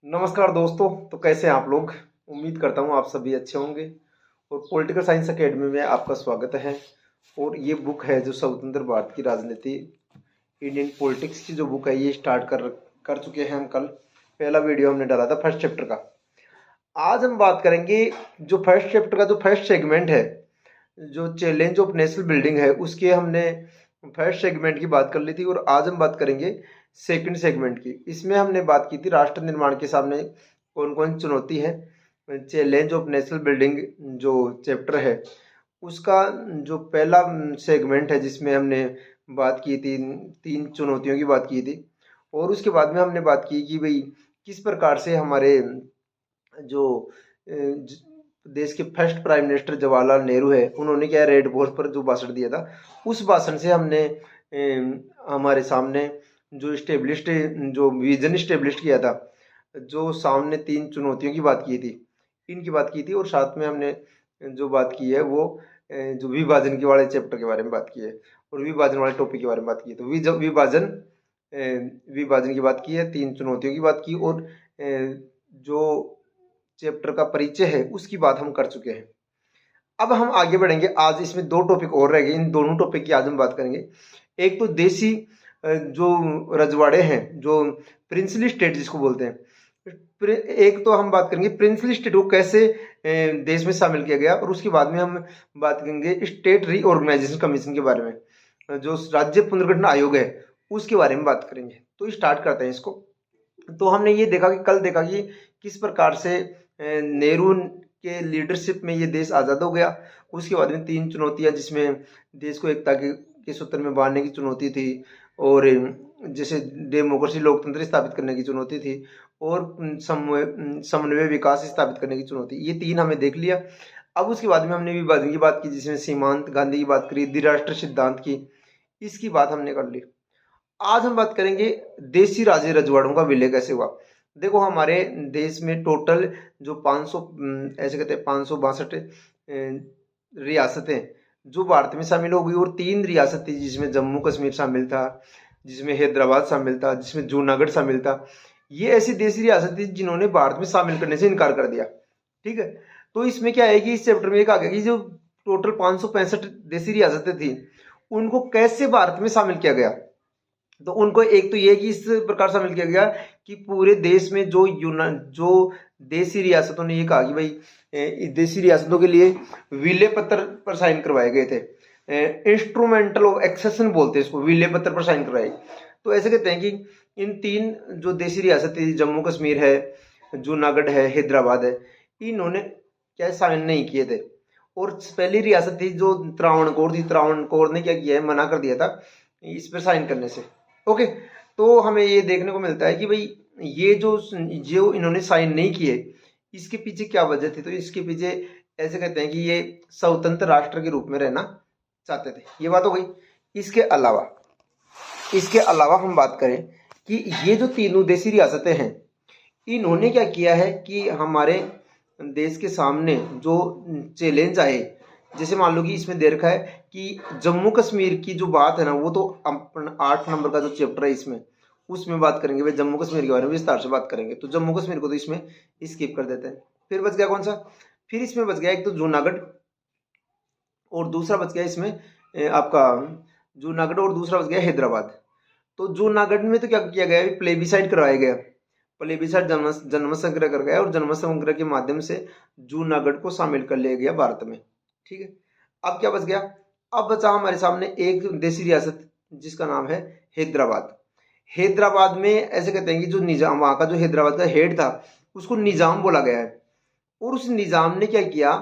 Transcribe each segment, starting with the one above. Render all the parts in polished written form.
नमस्कार दोस्तों। तो कैसे हैं आप लोग। उम्मीद करता हूँ आप सभी अच्छे होंगे। और पॉलिटिकल साइंस एकेडमी में आपका स्वागत है। और ये बुक है जो स्वतंत्र भारत की राजनीति, इंडियन पॉलिटिक्स की जो बुक है, ये स्टार्ट कर चुके हैं हम। कल पहला वीडियो हमने डाला था फर्स्ट चैप्टर का। आज हम बात करेंगे जो फर्स्ट चैप्टर का जो फर्स्ट सेगमेंट है, जो चैलेंज ऑफ नेशनल बिल्डिंग है, उसके हमने फर्स्ट सेगमेंट की बात कर ली थी। और आज हम बात करेंगे सेकंड सेगमेंट की। इसमें हमने बात की थी राष्ट्र निर्माण के सामने कौन कौन चुनौती है। चैलेंज ऑफ नेशनल बिल्डिंग जो चैप्टर है, उसका जो पहला सेगमेंट है, जिसमें हमने बात की थी, तीन चुनौतियों की बात की थी। और उसके बाद में हमने बात की कि भाई किस प्रकार से हमारे जो देश के first prime minister Jawaharlal Nehru है, उन्होंने क्या रेड फोर्स पर जो भाषण दिया था, उस भाषण से हमने हमारे सामने जो स्टेब्लिश्ड जो विजन स्टेब्लिश किया था, जो सामने तीन चुनौतियों की बात की थी, इनकी बात की थी। और साथ में हमने जो बात की है वो जो विभाजन के वाले चैप्टर के बारे में बात की है, और विभाजन वाले टॉपिक के बारे में बात की है। तो विभाजन विभाजन की बात की है, तीन चुनौतियों की बात की, और जो चैप्टर का परिचय है उसकी बात हम कर चुके हैं। अब हम आगे बढ़ेंगे। आज इसमें दो टॉपिक और रह गए, इन दोनों टॉपिक की आज हम बात करेंगे। एक तो देसी जो रजवाड़े हैं, जो प्रिंसली स्टेट जिसको बोलते हैं, एक तो हम बात करेंगे प्रिंसली स्टेट को कैसे देश में शामिल किया गया, और उसके बाद में हम बात करेंगे स्टेट रीऑर्गेनाइजेशन कमीशन के बारे में, जो राज्य पुनर्गठन आयोग है उसके बारे में बात करेंगे। तो स्टार्ट करते हैं इसको। तो हमने ये देखा कि कल देखा कि किस प्रकार से नेहरू के लीडरशिप में ये देश आज़ाद हो गया। उसके बाद में तीन चुनौतियां, जिसमें देश को एकता के सूत्र में बांधने की चुनौती थी, और जैसे डेमोक्रेसी लोकतंत्र स्थापित करने की चुनौती थी, और समन्वय विकास स्थापित करने की चुनौती, ये तीन हमें देख लिया। अब उसके बाद में हमने विभाजन की बात की, जिसमें सीमांत गांधी की बात करी, द्विराष्ट्र सिद्धांत की, इसकी बात हमने कर ली। आज हम बात करेंगे देसी राजे रजवाड़ों का विलय कैसे हुआ। देखो, हमारे देश में टोटल जो 500 ऐसे कहते हैं 562 रियासतें जो भारत में शामिल हो गई, और तीन रियासत थी जिसमें जम्मू कश्मीर शामिल था, जिसमें हैदराबाद शामिल था, जिसमें जूनागढ़ शामिल था। ये ऐसी देसी रियासत थी जिन्होंने भारत में शामिल करने से इनकार कर दिया। ठीक है। तो इसमें क्या है कि इस चैप्टर में एक आ गया कि जो टोटल 565 देसी रियासतें थी, उनको कैसे भारत में शामिल किया गया। तो उनको एक तो ये कि इस प्रकार शामिल किया गया कि पूरे देश में जो देसी रियासतों ने ये कहा कि भाई देसी रियासतों के लिए विलय पत्र पर साइन करवाए गए थे। इंस्ट्रूमेंटल ऑफ एक्सेशन बोलते हैं इसको, विलय पत्र पर साइन करवाए। तो ऐसे कहते हैं कि इन तीन जो देसी रियासत थी, जम्मू कश्मीर है, जूनागढ़ है, हैदराबाद है, इन्होंने क्या साइन नहीं किए थे। और पहली रियासत थी जो त्रावणकोर थी, त्रावणकोर ने क्या किया है, मना कर दिया था इस पर साइन करने से। ओके। तो हमें ये देखने को मिलता है कि भाई ये जो इन्होंने साइन नहीं किए, इसके पीछे क्या वजह थी। तो इसके पीछे ऐसे कहते हैं कि ये स्वतंत्र राष्ट्र के रूप में रहना चाहते थे। ये बात हो गई। इसके अलावा हम बात करें कि ये जो तीनों देसी रियासतें हैं, इन्होंने क्या किया है कि हमारे देश के सामने जो चैलेंज आए, जैसे मान लो कि इसमें दे रखा है कि जम्मू कश्मीर की जो बात है ना, वो तो अपन 8 नंबर का जो चैप्टर है इसमें, उसमें बात करेंगे भाई जम्मू कश्मीर के बारे में विस्तार से बात करेंगे। तो जम्मू कश्मीर को तो इसमें स्किप कर देते हैं। फिर बच गया कौन सा, फिर इसमें बच गया एक तो जूनागढ़, और दूसरा बच गया इसमें आपका जूनागढ़, और दूसरा बच गया हैदराबाद। तो जूनागढ़ में तो क्या किया गया, प्लेबिसाइड करवाया गया। प्लेबिसाइड जनमत संग्रह कर गया, और जनमत संग्रह के माध्यम से जूनागढ़ को शामिल कर लिया गया भारत में। ठीक है। अब क्या बच गया, अब बचा हमारे सामने एक देसी रियासत जिसका नाम है हैदराबाद। हैदराबाद में ऐसे कहते हैं कि जो निजाम, वहां का जो हैदराबाद का हेड था, उसको निजाम बोला गया है। और उस निजाम ने क्या किया,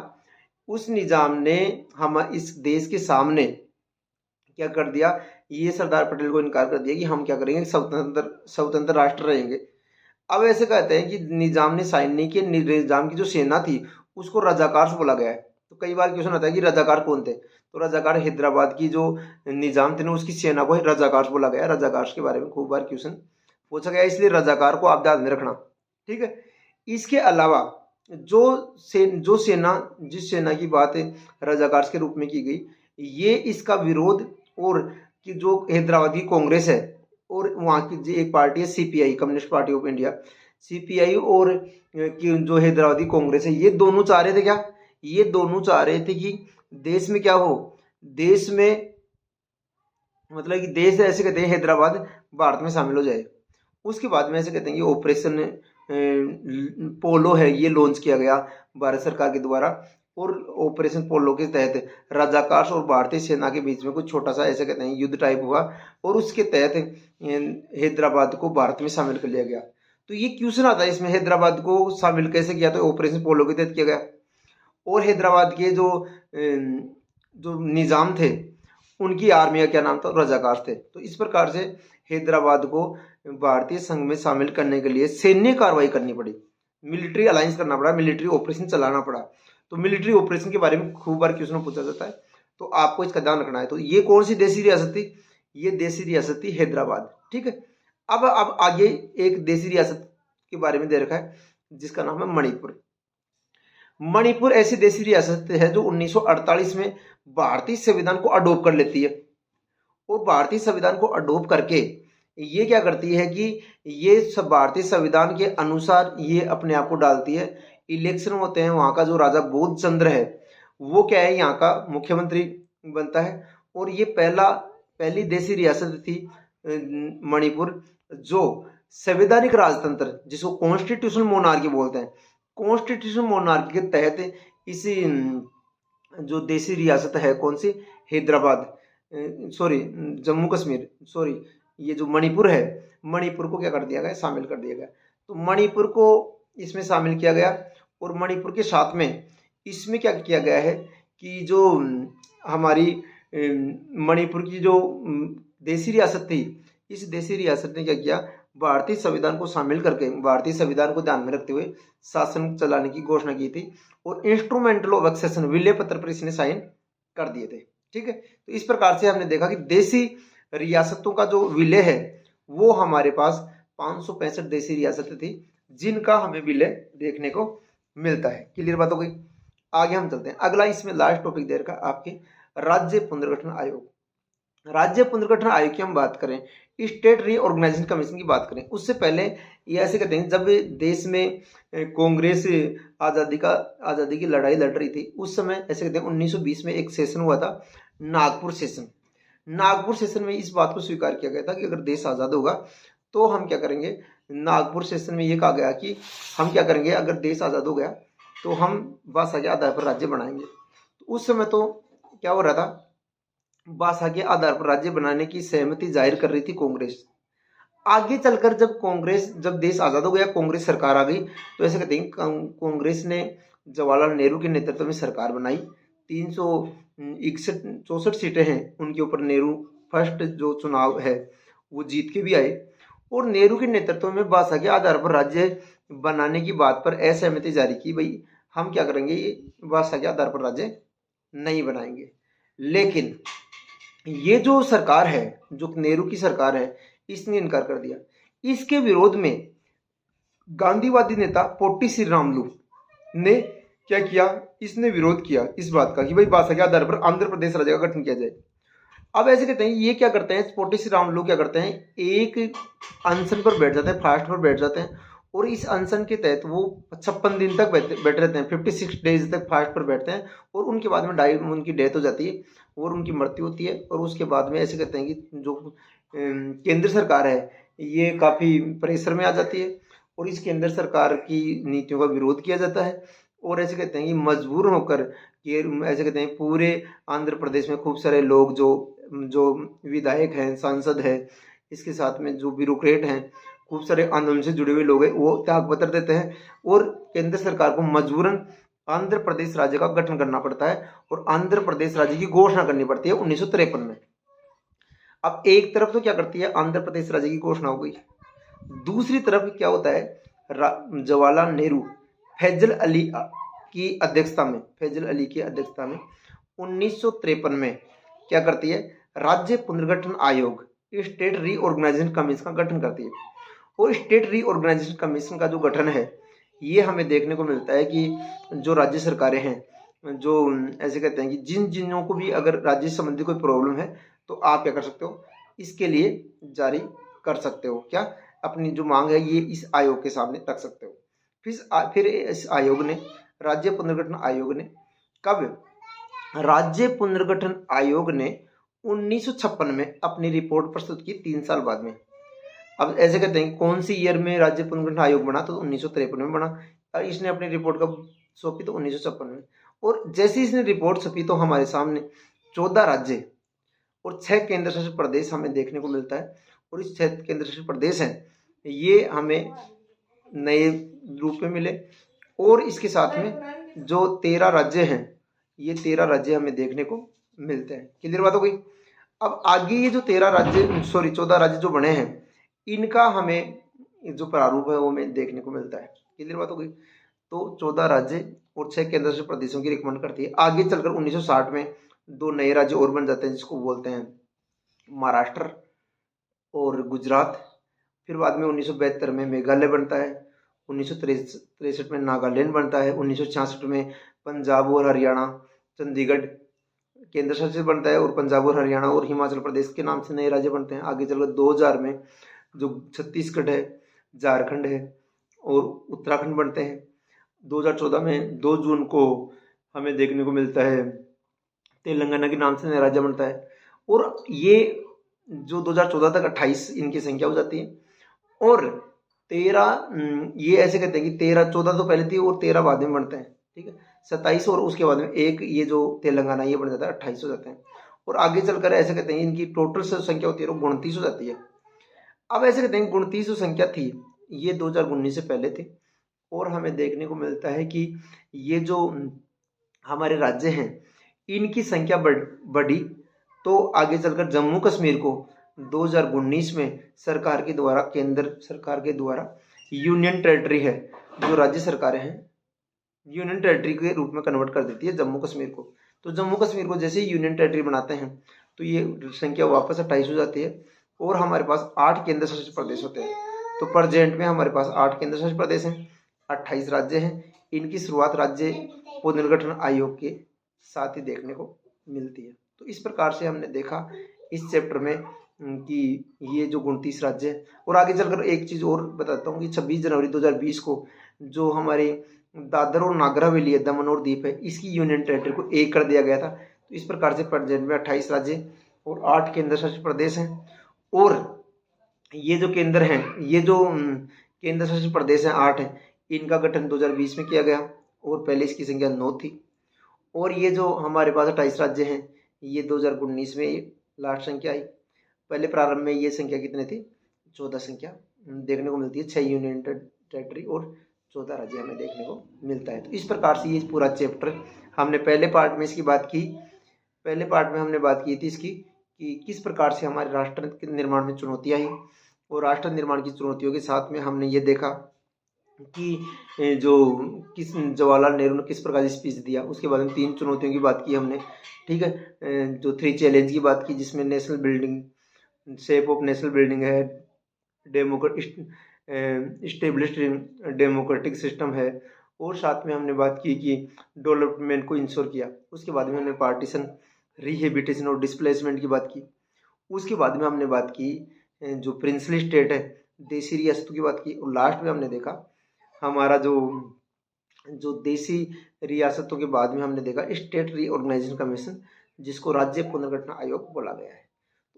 उस निजाम ने हम इस देश के सामने क्या कर दिया, ये सरदार पटेल को इनकार कर दिया कि हम क्या करेंगे, स्वतंत्र राष्ट्र रहेंगे। अब ऐसे कहते हैं कि निजाम ने साइन नहीं किया, निजाम की जो सेना थी उसको रजाकार बोला गया है। तो कई बार क्वेश्चन आता है कि रजाकार कौन थे। तो रजाकार हैदराबाद की जो निजाम थे ना, उसकी सेना को रजाकार बोला गया। रजाकार के बारे में खूब बार क्वेश्चन पूछा गया, इसलिए रजाकार को आप ध्यान में रखना। ठीक है। इसके अलावा जो सेना, जिस सेना की बात रजाकार के रूप में की गई, ये इसका विरोध, और कि जो हैदराबाद की कांग्रेस है, और वहाँ की जो एक पार्टी है CPI, communist party of India, CPI और जो हैदराबादी कांग्रेस है, ये दोनों चाह रहे थे क्या, ये दोनों चाह रहे थे कि देश में क्या हो, देश में मतलब कि देश ऐसे कहते हैं हैदराबाद भारत में शामिल हो जाए। उसके बाद में ऐसे कहते हैं कि ऑपरेशन पोलो है, ये लॉन्च किया गया भारत सरकार के द्वारा। और ऑपरेशन पोलो के तहत रजाकार्स और भारतीय सेना के बीच में कुछ छोटा सा ऐसे कहते हैं युद्ध टाइप हुआ, और उसके तहत हैदराबाद को भारत में शामिल कर लिया गया। तो ये क्वेश्चन आता है इसमें, हैदराबाद को शामिल कैसे किया, तो ऑपरेशन पोलो के तहत किया गया। और हैदराबाद के जो निजाम थे उनकी आर्मी का क्या नाम था, रजाकार थे। तो इस प्रकार से हैदराबाद को भारतीय संघ में शामिल करने के लिए सैन्य कार्रवाई करनी पड़ी, मिलिट्री अलायंस करना पड़ा, मिलिट्री ऑपरेशन चलाना पड़ा। तो मिलिट्री ऑपरेशन के बारे में खूब बार क्वेश्चन पूछा जाता है, तो आपको इसका ध्यान रखना है। तो ये कौन सी देशी रियासत थी, ये देशी रियासत थी हैदराबाद, ठीक है। अब आगे एक देशी रियासत के बारे में दे रखा है जिसका नाम है मणिपुर। मणिपुर ऐसी देशी रियासत है जो 1948 में भारतीय संविधान को अडोप्ट कर लेती है, और भारतीय संविधान को अडोप्ट करके ये क्या करती है कि ये सब भारतीय संविधान के अनुसार ये अपने आप को डालती है। इलेक्शन होते हैं, वहां का जो राजा बोध चंद्र है वो क्या है, यहाँ का मुख्यमंत्री बनता है। और ये पहली देशी रियासत थी मणिपुर, जो संवैधानिक राजतंत्र जिसको कॉन्स्टिट्यूशनल मोनार्की बोलते हैं, कॉन्स्टिट्यूशनल मोनार्की के तहत इसी जो देशी रियासत है कौन सी, हैदराबाद, सॉरी जम्मू कश्मीर, सॉरी ये जो मणिपुर है, मणिपुर को क्या कर दिया गया, शामिल कर दिया गया। तो मणिपुर को इसमें शामिल किया गया, और मणिपुर के साथ में इसमें क्या किया गया है कि जो हमारी मणिपुर की जो देशी रियासत थी, इस देशी रियासत ने क्या किया, भारतीय संविधान को शामिल करके भारतीय संविधान को ध्यान में रखते हुए शासन चलाने की घोषणा की थी, और इंस्ट्रूमेंटल ऑफ एक्सेशन विलय पत्र पर इसने साइन कर दिए थे, ठीक है। तो इस प्रकार से हमने देखा कि देशी रियासतों का जो विलय है वो हमारे पास 565 देशी रियासतें थी जिनका हमें विलय देखने को मिलता है। क्लियर बात हो गई। आगे हम चलते हैं, अगला इसमें लास्ट टॉपिक दे रखा आपके राज्य पुनर्गठन आयोग। राज्य पुनर्गठन आयोग की हम बात करें, स्टेट रीऑर्गेनाइजेशन कमीशन की बात करें, उससे पहले ये ऐसे कहते हैं जब देश में कांग्रेस आज़ादी की लड़ाई लड़ रही थी, उस समय ऐसे कहते हैं 1920 में एक सेशन हुआ था, नागपुर सेशन। नागपुर सेशन में इस बात को स्वीकार किया गया था कि अगर देश आज़ाद होगा तो हम क्या करेंगे, नागपुर सेशन में ये कहा गया कि हम क्या करेंगे, अगर देश आज़ाद हो गया तो हम भाषा के आधार पर राज्य बनाएंगे। तो उस समय तो क्या हो रहा था, भाषा के आधार पर राज्य बनाने की सहमति जाहिर कर रही थी कांग्रेस। आगे चलकर जब देश आज़ाद हो गया, कांग्रेस सरकार आ गई, तो ऐसे कहते हैं कांग्रेस ने जवाहरलाल नेहरू के नेतृत्व में सरकार बनाई। 364 सीटें हैं उनके ऊपर, नेहरू फर्स्ट जो चुनाव है वो जीत के भी आए, और नेहरू के नेतृत्व में भाषा के आधार पर राज्य बनाने की बात पर असहमति जारी की, भाई हम क्या करेंगे, ये भाषा के आधार पर राज्य नहीं बनाएंगे। लेकिन ये जो सरकार है, जो नेहरू की सरकार है, इसने इनकार कर दिया। इसके विरोध में गांधीवादी नेता पोट्टी श्रीरामुलु ने क्या किया, इसने विरोध किया इस बात का कि भाई भाषा के आधार पर आंध्र प्रदेश राज्य का गठन किया जाए। अब ऐसे कहते हैं, ये क्या करते हैं, पोट्टी श्रीरामुलु क्या करते हैं, एक अनशन पर बैठ जाते हैं, फास्ट पर बैठ जाते हैं, और इस अनशन के तहत वो 56 दिन तक बैठे रहते हैं, 56 डेज तक फास्ट पर बैठते हैं, और उनके बाद में उनकी डेथ हो जाती है और उनकी मृत्यु होती है। और उसके बाद में ऐसे कहते हैं कि जो केंद्र सरकार है ये काफ़ी प्रेशर में आ जाती है, और इस केंद्र सरकार की नीतियों का विरोध किया जाता है, और ऐसे कहते हैं कि मजबूर होकर ये ऐसे कहते हैं पूरे आंध्र प्रदेश में खूब सारे लोग जो विधायक हैं, सांसद हैं, इसके साथ में जो ब्यूरोक्रेट हैं, खूब सारे आंदोलन से जुड़े हुए लोग हैं, वो त्यागपत्र देते हैं, और केंद्र सरकार को मजबूरन आंध्र प्रदेश राज्य का गठन करना पड़ता है, और आंध्र प्रदेश राज्य की घोषणा करनी पड़ती है 1953 में। अब एक तरफ तो क्या करती है, आंध्र प्रदेश राज्य की घोषणा हो गई, दूसरी तरफ क्या होता है, जवाहरलाल नेहरू फैजल अली की अध्यक्षता में 1953 में क्या करती है, राज्य पुनर्गठन आयोग, स्टेट रीऑर्गेनाइजेशन कमीशन का गठन करती है। और स्टेट रीऑर्गेनाइजेशन कमीशन का जो गठन है ये हमें देखने को मिलता है कि जो राज्य सरकारें हैं, जो ऐसे कहते हैं कि जिन को भी अगर राज्य संबंधी कोई प्रॉब्लम है तो आप क्या कर सकते हो, इसके लिए जारी कर सकते हो, क्या अपनी जो मांग है ये इस आयोग के सामने रख सकते हो। फिर इस आयोग ने, राज्य पुनर्गठन आयोग ने, कब, राज्य पुनर्गठन आयोग ने 1956 में अपनी रिपोर्ट प्रस्तुत की, 3 साल बाद में। अब ऐसे कहते हैं कौन सी ईयर में राज्य पुनर्गठन आयोग बना, तो 1953 में बना। और इसने अपनी रिपोर्ट कब सौंपी, तो 1956 में। और जैसे इसने रिपोर्ट सौंपी तो हमारे सामने 14 राज्य और 6 केंद्र शासित प्रदेश हमें देखने को मिलता है। और इस 6 केंद्र शासित प्रदेश हैं ये हमें नए रूप में मिले। और इसके साथ में जो 13 राज्य हैं, ये 13 राज्य हमें देखने को मिलते हैं। क्लियर बात हो गई। अब आगे ये जो 14 राज्य जो बने हैं, इनका हमें जो प्रारूप है वो हमें देखने को मिलता है। क्लियर बात हो गई। तो 14 राज्य और 6 केंद्र शासित प्रदेशों की रिकमेंड करती है। आगे चलकर 1960 में 2 नए राज्य और बन जाते हैं, जिसको बोलते हैं महाराष्ट्र और गुजरात। फिर बाद में 1972 में मेघालय बनता है, 1963 में नागालैंड बनता है, 1966 में पंजाब और हरियाणा, चंडीगढ़ केंद्र शासित बनता है, और पंजाब और हरियाणा और हिमाचल प्रदेश के नाम से नए राज्य बनते हैं। आगे चलकर 2000 में जो छत्तीसगढ़ है, झारखंड है और उत्तराखंड बनते हैं। 2014 में 2 जून को हमें देखने को मिलता है तेलंगाना के नाम से नया राज्य बनता है। और ये जो 2014 तक 28 इनकी संख्या हो जाती है। और 13 ये ऐसे कहते हैं कि 14 तो पहले थी और 13 बाद में बनते हैं, ठीक है, 27 और उसके बाद में एक ये जो तेलंगाना ये बन जाता है, 28 हो जाते हैं। और आगे चलकर ऐसे कहते हैं इनकी टोटल संख्या होती है वो 29 हो जाती है। अब ऐसे कहते हैं 29 जो संख्या थी ये 2019 से पहले थी। और हमें देखने को मिलता है कि ये जो हमारे राज्य हैं इनकी संख्या बढ़ी। तो आगे चलकर जम्मू कश्मीर को 2019 में सरकार के द्वारा, केंद्र सरकार के द्वारा यूनियन टेरिटरी है, जो राज्य सरकारें हैं यूनियन टेरिटरी के रूप में कन्वर्ट कर देती है जम्मू कश्मीर को। तो जम्मू कश्मीर को जैसे ही यूनियन टेरिटरी बनाते हैं तो ये संख्या वापस 28 हो जाती है। और हमारे पास 8 केंद्र शासित प्रदेश होते हैं। तो प्रेजेंट में हमारे पास 8 केंद्र शासित प्रदेश हैं, 28 राज्य हैं। इनकी शुरुआत राज्य पुनर्गठन आयोग के साथ ही देखने को मिलती है। तो इस प्रकार से हमने देखा इस चैप्टर में कि ये जो 29 राज्य है। और आगे चलकर एक चीज़ और बताता हूँ कि 26 जनवरी 2020 को जो हमारे दादर और नागर हवेली है, दमन और दीप है, इसकी यूनियन टेरिटरी को एक कर दिया गया था। तो इस प्रकार से प्रेजेंट में 28 राज्य और 8 केंद्र शासित प्रदेश हैं। और ये जो केंद्र हैं, ये जो केंद्र शासित प्रदेश हैं 8 हैं, इनका गठन 2020 में किया गया और पहले इसकी संख्या 9 थी। और ये जो हमारे पास 28 राज्य हैं ये 2019 में लास्ट संख्या आई। पहले प्रारंभ में ये संख्या कितनी थी, 14 संख्या देखने को मिलती है। 6 यूनियन टेरिटरी और 14 राज्य हमें देखने को मिलता है। तो इस प्रकार से ये पूरा चैप्टर हमने पहले पार्ट में इसकी बात की। पहले पार्ट में हमने बात की थी इसकी कि किस प्रकार से हमारे राष्ट्र निर्माण में चुनौतियाँ आई, और राष्ट्र निर्माण की चुनौतियों के साथ में हमने ये देखा कि जो जवाहरलाल नेहरू ने किस प्रकार से स्पीच दिया। उसके बाद में 3 चुनौतियों की बात की हमने, ठीक है, जो 3 चैलेंज की बात की, जिसमें national building, shape of national building है, स्टेब्लिश्ड डेमोक्रेटिक सिस्टम है, और साथ में हमने बात की कि डेवलपमेंट को इंश्योर किया। उसके बाद में हमने पार्टीशन, रिहेबिटेशन और डिस्प्लेसमेंट की बात की। उसके बाद में हमने बात की जो प्रिंसली स्टेट है, देसी रियासतों की बात की। और लास्ट में हमने देखा हमारा जो देसी रियासतों के बाद में हमने देखा स्टेट रीऑर्गेनाइजेशन कमीशन, जिसको राज्य पुनर्गठन आयोग बोला गया है।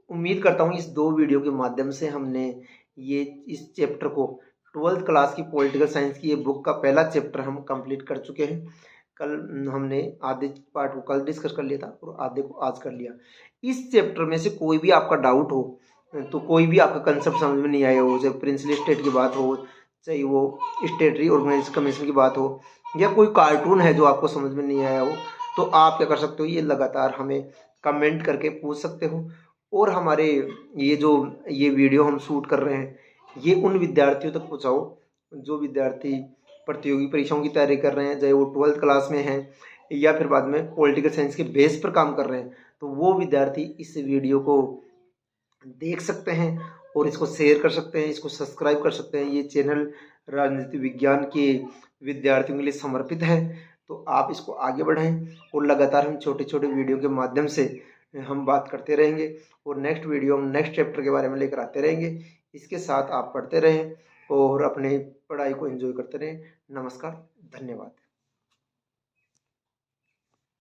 उम्मीद करता हूँ इस 2 वीडियो के माध्यम से हमने ये इस चैप्टर को 12th क्लास की पॉलिटिकल साइंस की ये बुक का पहला चैप्टर हम कंप्लीट कर चुके हैं। कल हमने आधे पार्ट को कल डिस्कस कर लिया था और आधे को आज कर लिया। इस चैप्टर में से कोई भी आपका डाउट हो, तो कोई भी आपका कंसेप्ट समझ में नहीं आया हो, चाहे प्रिंसली स्टेट की बात हो, चाहे वो स्टेट रीऑर्गेनाइजेशन कमीशन की बात हो, या कोई कार्टून है जो आपको समझ में नहीं आया हो, तो आप क्या कर सकते हो, ये लगातार हमें कमेंट करके पूछ सकते हो। और हमारे ये वीडियो हम शूट कर रहे हैं ये उन विद्यार्थियों तक पहुँचाओ जो विद्यार्थी प्रतियोगी परीक्षाओं की तैयारी कर रहे हैं, चाहे वो 12th क्लास में हैं या फिर बाद में पॉलिटिकल साइंस के बेस पर काम कर रहे हैं। तो वो विद्यार्थी इस वीडियो को देख सकते हैं और इसको शेयर कर सकते हैं, इसको सब्सक्राइब कर सकते हैं। ये चैनल राजनीति विज्ञान के विद्यार्थियों के लिए समर्पित है। तो आप इसको आगे बढ़ाएं और लगातार हम छोटे छोटे वीडियो के माध्यम से हम बात करते रहेंगे और नेक्स्ट वीडियो हम नेक्स्ट चैप्टर के बारे में लेकर आते रहेंगे। इसके साथ आप पढ़ते रहें और अपने पढ़ाई को एंजॉय करते रहें। नमस्कार, धन्यवाद।